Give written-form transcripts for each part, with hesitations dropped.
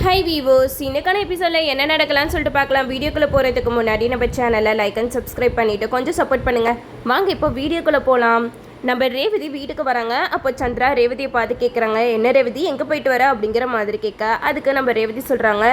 High வீவோஸ், இன்னைக்கான எபிசோடில் என்ன நடக்கலாம்னு சொல்லிட்டு பார்க்கலாம். வீடியோக்குள்ளே போகிறதுக்கு முன்னாடி நம்ம சேனலை லைக் அண்ட் சப்ஸ்கிரைப் பண்ணிவிட்டு கொஞ்சம் சப்போர்ட் பண்ணுங்கள். வாங்க இப்போ வீடியோக்குள்ளே போகலாம். நம்ம ரேவதி வீட்டுக்கு வராங்க. அப்போ சந்திரா ரேவதியை பார்த்து கேட்குறாங்க, என்ன ரேவதி எங்கே போயிட்டு வர அப்படிங்கிற மாதிரி கேட்க, அதுக்கு நம்ம ரேவதி சொல்கிறாங்க,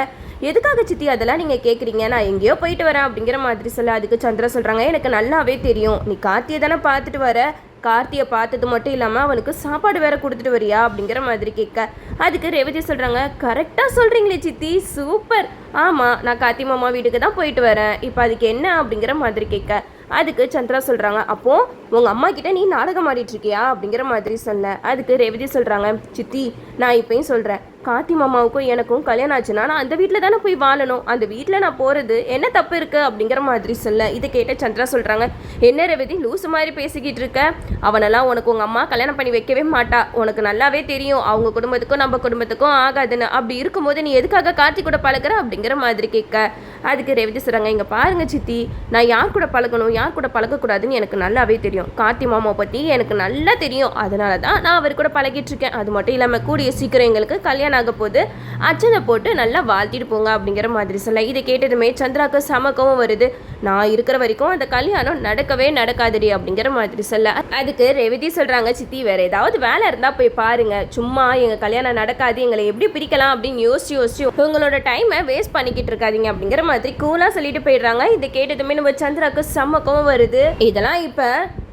எதுக்காக சித்தி அதெல்லாம் நீங்கள் கேட்குறீங்க, நான் எங்கேயோ போயிட்டு வரேன் அப்படிங்கிற மாதிரி சொல்ல, அதுக்கு சந்திரா சொல்கிறாங்க, எனக்கு நல்லாவே தெரியும், நீ கார்த்தியை தானே பார்த்துட்டு வர, கார்த்தியை பார்த்தது மட்டும் இல்லாமல் அவனுக்கு சாப்பாடு வேற கொடுத்துட்டு வரியா அப்படிங்கிற மாதிரி கேட்க, அதுக்கு ரேவதி சொல்கிறாங்க, கரெக்டாக சொல்கிறீங்களே சித்தி, சூப்பர், ஆமாம் நான் கார்த்தி மாமா வீட்டுக்கு தான் போயிட்டு வரேன், இப்போ அதுக்கு என்ன அப்படிங்கிற மாதிரி கேட்க, அதுக்கு சந்திரா சொல்கிறாங்க, அப்போது உங்கள் அம்மா கிட்ட நீ நாடகம் ஆடிட்டு இருக்கியா அப்படிங்கிற மாதிரி சொல்ல, அதுக்கு ரேவதி சொல்கிறாங்க, சித்தி நான் இப்போயும் சொல்கிறேன், கார்த்தி மாமாவுக்கும் எனக்கும் கல்யாணம் ஆச்சுன்னா நான் அந்த வீட்டில் தானே போய் வாழணும், அந்த வீட்டில் நான் போகிறது என்ன தப்பு இருக்குது அப்படிங்கிற மாதிரி சொல்ல, இதை கேட்ட சந்திரா சொல்கிறாங்க, என்ன ரேவதி லூசு மாதிரி பேசிக்கிட்டு இருக்க, அவனெல்லாம் உனக்கு உங்கள் அம்மா கல்யாணம் பண்ணி வைக்கவே மாட்டா, உனக்கு நல்லாவே தெரியும் அவங்க குடும்பத்துக்கும் நம்ம குடும்பத்துக்கும் ஆகாதுன்னு, அப்படி இருக்கும்போது நீ எதுக்காக கார்த்தி கூட பழகிற அப்படிங்கிற மாதிரி கேட்க, அதுக்கு ரேவதி சொல்கிறாங்க, இங்கே பாருங்க சித்தி, நான் யார் கூட பழகணும் யார் கூட பழகக்கூடாதுன்னு எனக்கு நல்லாவே தெரியும், கார்த்தி மாமாவை பற்றி எனக்கு நல்லா தெரியும், அதனால தான் நான் அவர் கூட பழகிட்டு இருக்கேன், அது மட்டும் இல்லாமல் கூடிய சீக்கிரம் எங்களுக்கு கல்யாணம் ஆக போது அச்சனை போட்டு நல்லா வாழ்த்திட்டு போங்க அப்படிங்கிற மாதிரி சொல்ல, இதை கேட்டதுமே சந்திராவுக்கு சமக்கவும் வருது, நான் இருக்கிற வரைக்கும் அந்த கல்யாணம் நடக்கவே நடக்காதுடி அப்படிங்கிற மாதிரி சொல்ல, அதுக்கு ரேவதி சொல்கிறாங்க, சித்தி வேற ஏதாவது வேலை இருந்தால் போய் பாருங்க, சும்மா எங்கள் கல்யாணம் நடக்காது எங்களை எப்படி பிரிக்கலாம் அப்படின்னு யோசிச்சு உங்களோட டைமை வேஸ்ட் பண்ணிக்கிட்டு இருக்காதீங்க அப்படிங்கிற மாதிரி கூலாக சொல்லிட்டு போயிடுறாங்க. இதை கேட்டதுமே நம்ம சந்திராவுக்கு சமக்கவும் வருது, இதெல்லாம் இப்போ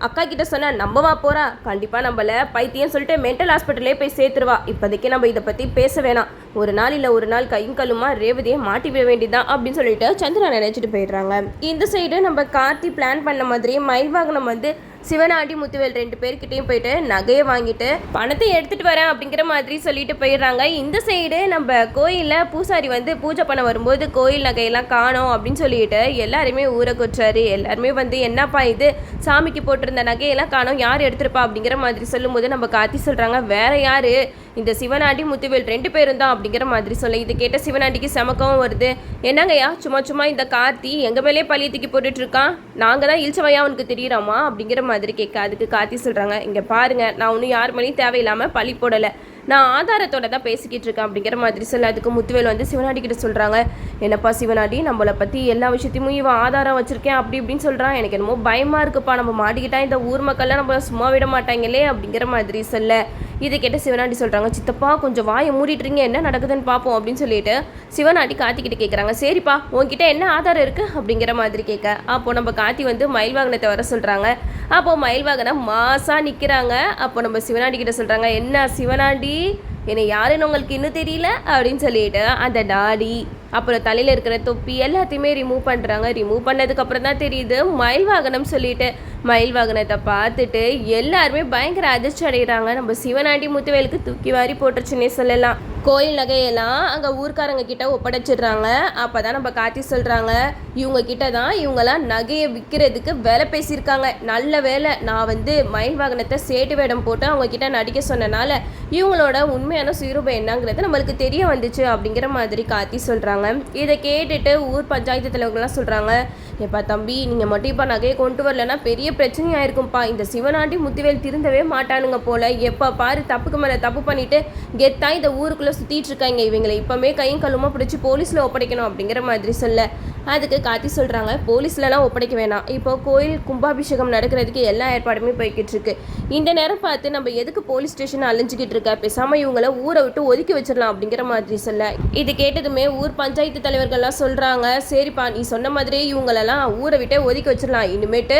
அக்கா கிட்ட சொன்ன நம்பவா போறா, கண்டிப்பாக நம்மள பைத்தியம் சொல்லிட்டு மென்டல் ஹாஸ்பிட்டலே போய் சேர்த்துருவா, இப்போதைக்கு நம்ம இதை பற்றி பேச வேணாம், ஒரு நாள் இல்லை ஒரு நாள் கையும் கல்லுமா ரேவதியை மாட்டி விட வேண்டியதான் அப்படின்னு சொல்லிட்டு சந்திரா நினைச்சிட்டு போயிடுறாங்க. இந்த சைடு நம்ம கார்த்தி பிளான் பண்ண மாதிரி மயில் வாகனம் வந்து சிவனாண்டி முத்துவேல் 2 பேர்கிட்டையும் போயிட்டு நகையை வாங்கிட்டு பணத்தை எடுத்துட்டு வரேன் அப்படிங்கிற மாதிரி சொல்லிட்டு போயிடுறாங்க. இந்த சைடு நம்ம கோயிலில் பூசாரி வந்து பூஜை பண்ண வரும்போது கோயில் நகையெல்லாம் காணோம் அப்படின்னு சொல்லிட்டு எல்லாருமே ஊரை கொச்சாரு. எல்லாருமே வந்து என்னப்பா இது சாமிக்கு போட்டிருந்த நகையெல்லாம் காணோம், யார் எடுத்திருப்பா அப்படிங்கிற மாதிரி சொல்லும்போது நம்ம கார்த்தி சொல்கிறாங்க, வேற யாரு இந்த சிவனாண்டி முத்துவேல் 2 பேரும் தான் அப்படிங்கிற மாதிரி சொல்ல, இது கேட்ட சிவனாண்டிக்கு சமக்கவும் வருது, என்னங்கய்யா சும்மா இந்த கார்த்தி எங்கள் மேலே பழிய தூக்கி போட்டுட்டு இருக்கான், நாங்கள் தான் இழிச்சவையா அவனுக்கு தெரியுறாமா அப்படிங்கிற மாதிரி கேட்க, அதுக்கு கார்த்தி சொல்கிறாங்க, இங்கே பாருங்க நான் ஒன்றும் யார் மேலேயும் தேவையில்லாமல் பழி போடலை, நான் ஆதாரத்தோட தான் பேசிக்கிட்டு இருக்கேன் அப்படிங்கிற மாதிரி சொல்ல, அதுக்கு முத்துவேல் வந்து சிவனாண்டி கிட்ட சொல்கிறாங்க, என்னப்பா சிவனாண்டி நம்மளை பற்றி எல்லா விஷயத்தையும் இவன் ஆதாரம் வச்சுருக்கேன் அப்படி இப்படின்னு சொல்கிறான், எனக்கு என்னமோ பயமாக இருக்குப்பா, நம்ம மாட்டிக்கிட்டா இந்த ஊர் மக்கள்லாம் நம்மளை சும்மா விட மாட்டாங்களே அப்படிங்கிற மாதிரி சொல்ல, இதை கேட்ட சிவனாண்டி சொல்கிறாங்க, சித்தப்பா கொஞ்சம் வாயை மூடிட்டுறீங்க, என்ன நடக்குதுன்னு பார்ப்போம் அப்படின்னு சொல்லிட்டு சிவனாண்டி கார்த்திக்கிட்ட கேட்குறாங்க, சரிப்பா உங்ககிட்ட என்ன ஆதாரம் இருக்குது அப்படிங்கிற மாதிரி கேட்க, அப்போ நம்ம கார்த்தி வந்து மயில் வாகனத்தை வர சொல்கிறாங்க. அப்போது மயில் வாகனம் மாசாக நிற்கிறாங்க. அப்போ நம்ம சிவனாண்டி கிட்ட சொல்கிறாங்க, என்ன சிவனாண்டி என்னை யாருன்னு உங்களுக்கு இன்னும் தெரியல அப்படின்னு சொல்லிட்டு அந்த டாடி அப்புறம் தலையில் இருக்கிற தொப்பி எல்லாத்தையுமே ரிமூவ் பண்ணுறாங்க. ரிமூவ் பண்ணதுக்கப்புறம் தான் தெரியுது மயில் வாகனம் சொல்லிட்டு. மயில் வாகனத்தை பார்த்துட்டு எல்லாருமே பயங்கர அதிர்ச்சி அடைகிறாங்க. நம்ம சிவனாண்டி முத்துவேலுக்கு தூக்கி வாரி போட்டுருச்சுன்னே சொல்லலாம். கோயில் நகையெல்லாம் அங்கே ஊர்க்காரங்க கிட்ட ஒப்படைச்சிடுறாங்க. அப்போ தான் நம்ம கார்த்தி சொல்கிறாங்க, இவங்க கிட்ட தான் இவங்கெல்லாம் நகையை விற்கிறதுக்கு வேலை பேசியிருக்காங்க, நல்ல வேலை நான் வந்து மயில் வாகனத்தை சேட்டு வேடம் போட்டு அவங்க கிட்ட நடிக்க சொன்னனால இவங்களோட உண்மையான சுயரூபம் என்னங்கிறது நம்மளுக்கு தெரிய வந்துச்சு அப்படிங்கிற மாதிரி கார்த்தி சொல்கிறாங்க. இதை கேட்டுட்டு ஊர் பஞ்சாயத்து தலைவர்கள்லாம் சொல்கிறாங்க, எப்பா தம்பி நீங்கள் மட்டும் இப்போ நகையை கொண்டு வரலன்னா பெரிய பிரச்சனையாக இருக்கும்ப்பா, இந்த சிவனாண்டி முத்துவேல் திருந்தவே மாட்டானுங்க போல, எப்போ பாரு தப்புக்கு மேலே தப்பு பண்ணிட்டு கெத்தா இந்த ஊருக்குள்ளே சுற்றிட்டு இருக்காங்க, இவங்களை இப்போமே கையும் கல்லுமா பிடிச்சி போலீஸில் ஒப்படைக்கணும் அப்படிங்கிற மாதிரி சொல்ல, அதுக்கு கார்த்தி சொல்கிறாங்க, போலீஸ்லலாம் ஒப்படைக்க வேணாம், இப்போ கோயில் கும்பாபிஷேகம் நடக்கிறதுக்கு எல்லா ஏற்பாடுமே போய்கிட்டு இருக்கு, இந்த நேரம் பார்த்து நம்ம எதுக்கு போலீஸ் ஸ்டேஷன் அழிஞ்சிக்கிட்டு இருக்க, பேசாமல் இவங்களை ஊரை விட்டு ஒதுக்கி வச்சிடலாம் அப்படிங்கிற மாதிரி சொல்ல, இது கேட்டதுமே ஊர் பஞ்சாயத்து தலைவர்கள்லாம் சொல்கிறாங்க, சரிப்பா நீ சொன்ன மாதிரியே இவங்களெல்லாம் ஊரை விட்டே ஒதுக்கி வச்சிடலாம், இனிமேட்டு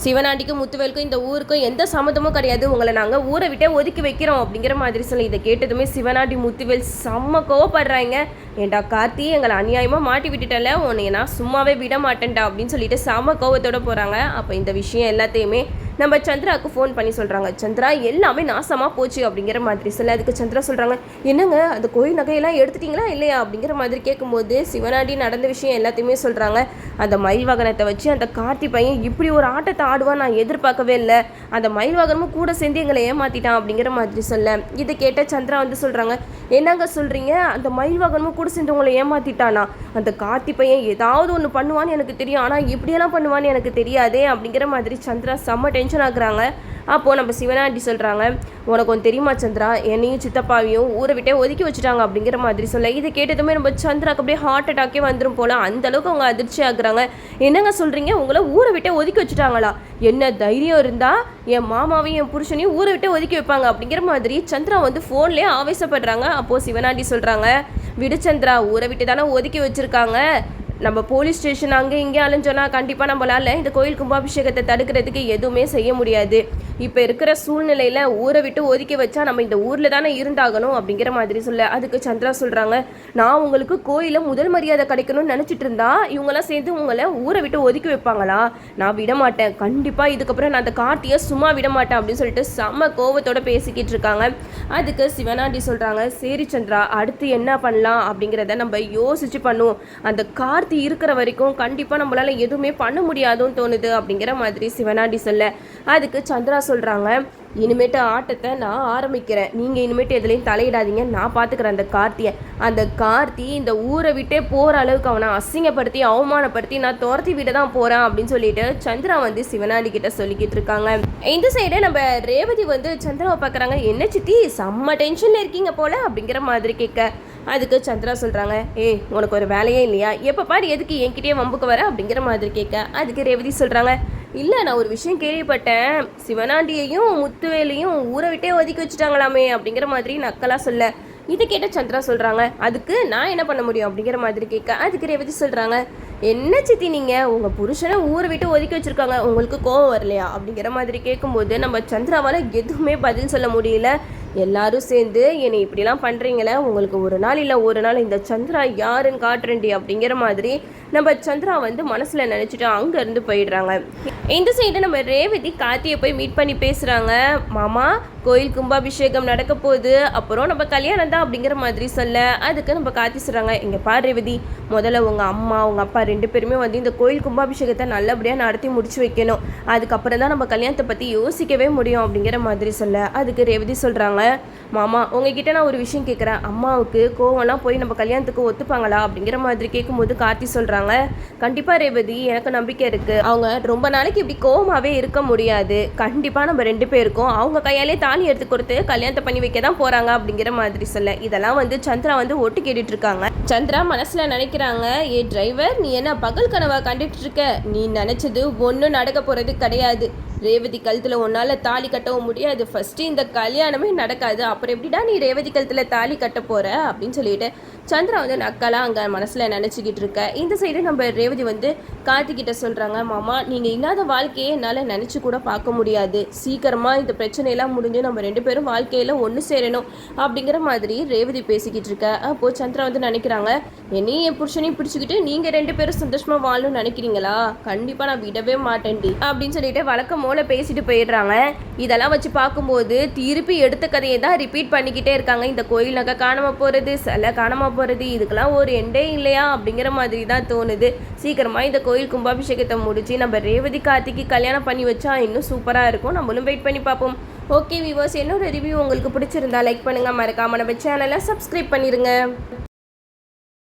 சிவனாண்டிக்கும் முத்துவேலுக்கும் இந்த ஊருக்கும் எந்த சம்மந்தமும் கிடையாது, உங்களை நாங்கள் ஊரை விட்டே ஒதுக்கி வைக்கிறோம் அப்படிங்கிற மாதிரி சொல்லி, இதை கேட்டதுமே சிவனாண்டி முத்துவேல் செம்ம கோவப்படுறாங்க, ஏண்டா கார்த்தி எங்களை அநியாயமாக மாட்டி விட்டுட்டல, உன்னை நான் சும்மாவே விட மாட்டேன்டா அப்படின்னு சொல்லிட்டு செம்ம கோவத்தோடு போகிறாங்க. அப்போ இந்த விஷயம் எல்லாத்தையுமே நம்ம சந்திராவுக்கு ஃபோன் பண்ணி சொல்கிறாங்க, சந்திரா எல்லாமே நாசமாக போச்சு அப்படிங்கிற மாதிரி சொல்ல, அதுக்கு சந்திரா சொல்கிறாங்க, என்னங்க அந்த கோயில் நகையெல்லாம் எடுத்துட்டிங்களா இல்லையா அப்படிங்கிற மாதிரி கேட்கும்போது சிவனாண்டி நடந்த விஷயம் எல்லாத்தையுமே சொல்கிறாங்க. அந்த மயில் வாகனத்தை வச்சு அந்த கார்த்தி பையன் இப்படி ஒரு ஆட்டத்தை ஆடுவான் நான் எதிர்பார்க்கவே இல்லை, அந்த மயில் வாகனமும் கூட சேர்ந்து எங்களை ஏமாற்றிட்டான் அப்படிங்கிற மாதிரி சொல்ல, இதை கேட்ட சந்திரா வந்து சொல்கிறாங்க, என்னங்க சொல்கிறீங்க, அந்த மயில் வாகனமும் கூட சேர்ந்து உங்களை ஏமாற்றிட்டானா, அந்த கார்த்தி பையன் ஏதாவது ஒன்று பண்ணுவான்னு எனக்கு தெரியும், ஆனால் இப்படியெல்லாம் பண்ணுவான்னு எனக்கு தெரியாதே அப்படிங்கிற மாதிரி சந்திரா செம்ம டென்ஷன் ஆகுறாங்க. அப்போது நம்ம சிவனாண்டி சொல்கிறாங்க, உனக்கு ஒன்று தெரியுமா சந்திரா, என்னையும் சித்தப்பாவையும் ஊரை விட்டே ஒதுக்கி வச்சுட்டாங்க அப்படிங்கிற மாதிரி சொல்ல, இதை கேட்டதுமே நம்ம சந்திராக்கு அப்படியே ஹார்ட் அட்டாக்கே வந்துடும் போல். அந்தளவுக்கு அவங்க அதிர்ச்சி ஆகுறாங்க. என்னங்க சொல்கிறீங்க, உங்களை ஊரை விட்டே ஒதுக்கி வச்சுட்டாங்களா? என்ன தைரியம் இருந்தால் என் மாமாவையும் என் புருஷனையும் ஊரை விட்டே ஒதுக்கி வைப்பாங்க அப்படிங்கிற மாதிரி சந்திரா வந்து ஃபோன்லேயே ஆவேசப்படுறாங்க. அப்போது சிவனாண்டி சொல்கிறாங்க, விடு சந்திரா, ஊரை விட்டு தானே ஒதுக்கி வச்சுருக்காங்க. நம்ம போலீஸ் ஸ்டேஷன் அங்கே இங்கே அலைஞ்சோன்னா கண்டிப்பாக நம்மளால் இந்த கோயில் கும்பாபிஷேகத்தை தடுக்கிறதுக்கு எதுவுமே செய்ய முடியாது. இப்போ இருக்கிற சூழ்நிலையில் ஊரை விட்டு ஒதுக்கி வச்சா நம்ம இந்த ஊரில் தானே இருந்தாகணும் அப்படிங்கிற மாதிரி சொல்ல, அதுக்கு சந்திரா சொல்கிறாங்க, நான் உங்களுக்கு கோயிலில் முதல் மரியாதை கிடைக்கணும்னு நினச்சிட்டு இருந்தா இவங்கெல்லாம் சேர்ந்து உங்களை ஊரை விட்டு ஒதுக்கி வைப்பாங்களா? நான் விட மாட்டேன், கண்டிப்பாக இதுக்கப்புறம் நான் அந்த கார்த்தியை சும்மா விட மாட்டேன் அப்படின்னு சொல்லிட்டு செம்ம கோவத்தோட பேசிக்கிட்டு இருக்காங்க. அதுக்கு சிவனாண்டி சொல்கிறாங்க, சரி சந்திரா, அடுத்து என்ன பண்ணலாம் அப்படிங்கிறத நம்ம யோசிச்சு பண்ணுவோம். அந்த கார்த்தி இருக்கிற வரைக்கும் கண்டிப்பாக நம்மளால் எதுவுமே பண்ண முடியாதுன்னு தோணுது அப்படிங்கிற மாதிரி சிவனாண்டி சொல்ல, அதுக்கு சந்திரா சொல்கிறாங்க, இனிமேட்டு ஆட்டத்தை நான் ஆரம்பிக்கிறேன், நீங்கள் இனிமேட்டு எதுலேயும் தலையிடாதீங்க, நான் பார்த்துக்கிறேன் அந்த கார்த்தி இந்த ஊரை விட்டே போகிற அளவுக்கு அவனை அசிங்கப்படுத்தி அவமானப்படுத்தி நான் துரத்தி விட தான் போகிறேன் அப்படின்னு சொல்லிட்டு சந்திரா வந்து சிவனாண்டி கிட்ட சொல்லிக்கிட்டு இருக்காங்க. இந்த சைடு நம்ம ரேவதி வந்து சந்திராவை பார்க்குறாங்க, என்ன சித்தி செம்ம டென்ஷனில் இருக்கீங்க போல அப்படிங்கிற மாதிரி கேட்க, அதுக்கு சந்திரா சொல்கிறாங்க, உனக்கு ஒரு வேலையே இல்லையா, எப்போ பாரு எதுக்கு என்கிட்டயே வம்புக்கு வர அப்படிங்கிற மாதிரி கேட்க, அதுக்கு ரேவதி சொல்கிறாங்க, இல்லை நான் ஒரு விஷயம் கேள்விப்பட்டேன், சிவனாண்டியையும் முத்துவேலையும் ஊரை விட்டே ஒதுக்கி வச்சுட்டாங்களாமே அப்படிங்கிற மாதிரி நக்கலாக சொல்ல, இதை கேட்ட சந்திரா சொல்கிறாங்க, அதுக்கு நான் என்ன பண்ண முடியும் அப்படிங்கிற மாதிரி கேட்க, அதுக்கு ரேவதி சொல்கிறாங்க, என்ன சித்தி நீங்கள் உங்கள் புருஷனை ஊரை விட்டு ஒதுக்கி வச்சுருக்காங்க, உங்களுக்கு கோவம் வரலையா அப்படிங்கிற மாதிரி கேட்கும்போது நம்ம சந்திராவால் எதுவுமே பதில் சொல்ல முடியல. எல்லாரும் சேர்ந்து என்னை இப்படிலாம் பண்ணுறீங்களே, உங்களுக்கு ஒரு நாள் இல்லை ஒரு நாள் இந்த சந்திரா யாருன்னு காட்டுறேன்டி அப்படிங்கிற மாதிரி நம்ம சந்திரா வந்து மனசில் நினச்சிட்டு அங்கேருந்து போயிடுறாங்க. இந்த சைடு நம்ம ரேவதி கார்த்தியை போய் மீட் பண்ணி பேசுகிறாங்க. மாமா, கோயில் கும்பாபிஷேகம் நடக்க போகுது, அப்புறம் நம்ம கல்யாணம் தான் அப்படிங்கிற மாதிரி சொல்ல, அதுக்கு நம்ம கார்த்தி சொல்கிறாங்க, இங்கே பாரு ரேவதி, முதல்ல உங்கள் அம்மா உங்கள் அப்பா 2 பேருமே வந்து இந்த கோயில் கும்பாபிஷேகத்தை நல்லபடியாக நடத்தி முடிச்சு வைக்கணும், அதுக்கப்புறம் தான் நம்ம கல்யாணத்தை பற்றி யோசிக்கவே முடியும் அப்படிங்கிற மாதிரி சொல்ல, அதுக்கு ரேவதி சொல்கிறாங்க, மாமா உங்ககிட்ட நான் ஒரு விஷயம் கேட்குறேன், அம்மாவுக்கு கோவம்லாம் போய் நம்ம கல்யாணத்துக்கு ஒத்துப்பாங்களா அப்படிங்கிற மாதிரி கேட்கும்போது கார்த்தி சொல்கிறாங்க, கண்டிப்பாக ரேவதி, எனக்கு நம்பிக்கை இருக்குது, அவங்க ரொம்ப நாளைக்கு இப்படி கோவமாகவே இருக்க முடியாது, கண்டிப்பாக நம்ம 2 பேருக்கும் அவங்க கையாலே தாலி எடுத்து கொடுத்து கல்யாணத்தை பண்ணி வைக்க தான் போகிறாங்க அப்படிங்கிற மாதிரி சொல்ல, இதெல்லாம் வந்து சந்திரா வந்து ஒட்டு கேட்டுட்டு இருக்காங்க. சந்திரா மனசில் நினைக்கிறாங்க, ஏ டிரைவர், நீ என்ன பகல் கனவா கண்டுட்டு இருக்க, நீ நினச்சது ஒன்றும் நடக்க போகிறது கிடையாது, ரேவதி கழுத்தில் உன்னால் தாலி கட்டவும் முடியாது, ஃபஸ்ட்டு இந்த கல்யாணமே நடக்காது, அப்புறம் எப்படிடா நீ ரேவதி கழுத்தில் தாலி கட்ட போகிற அப்படின்னு சொல்லிட்டு சந்திரா வந்து நக்கலாக அங்கே மனசில் நினச்சிக்கிட்டு இருக்க. இந்த சைடு நம்ம ரேவதி வந்து கார்த்திகிட்ட சொல்கிறாங்க, மாமா நீங்கள் இல்லாத வாழ்க்கையே என்னால் நினச்சி கூட பார்க்க முடியாது, சீக்கிரமாக இந்த பிரச்சனையெல்லாம் முடிஞ்சு நம்ம 2 பேரும் வாழ்க்கையில் ஒன்று சேரணும் அப்படிங்கிற மாதிரி ரேவதி பேசிக்கிட்டு இருக்க. அப்போது சந்திரா வந்து நினைக்கிறாங்க, என்னையும் என் புருஷனையும் பிடிச்சிக்கிட்டு நீங்கள் 2 பேரும் சந்தோஷமாக வாழணும்னு நினைக்கிறீங்களா, கண்டிப்பாக நான் விடவே மாட்டேன்டி அப்படின்னு சொல்லிட்டு வழக்கம் போல பேசிட்டு போயிடுறாங்க. இதெல்லாம் வச்சு பார்க்கும்போது திருப்பி எடுத்த கதையை தான் ரிப்பீட் பண்ணிக்கிட்டே இருக்காங்க. இந்த கோயில் நகை காணாமல் போகிறது, சிலை காணாமல் போகிறது, இதுக்கெல்லாம் ஒரு எண்டே இல்லையா அப்படிங்கிற மாதிரி தான் தோணுது. சீக்கிரமாக இந்த கோயில் கும்பாபிஷேகத்தை முடிச்சு நம்ம ரேவதி கார்த்திக்கு கல்யாணம் பண்ணி வச்சா இன்னும் சூப்பராக இருக்கும். நம்மளும் வெயிட் பண்ணி பார்ப்போம். ஓகே வியூவர்ஸ், என்னோட ரிவ்யூ உங்களுக்கு பிடிச்சிருந்தா லைக் பண்ணுங்கள், மறக்காம நம்ம சேனலை சப்ஸ்கிரைப் பண்ணிடுங்க.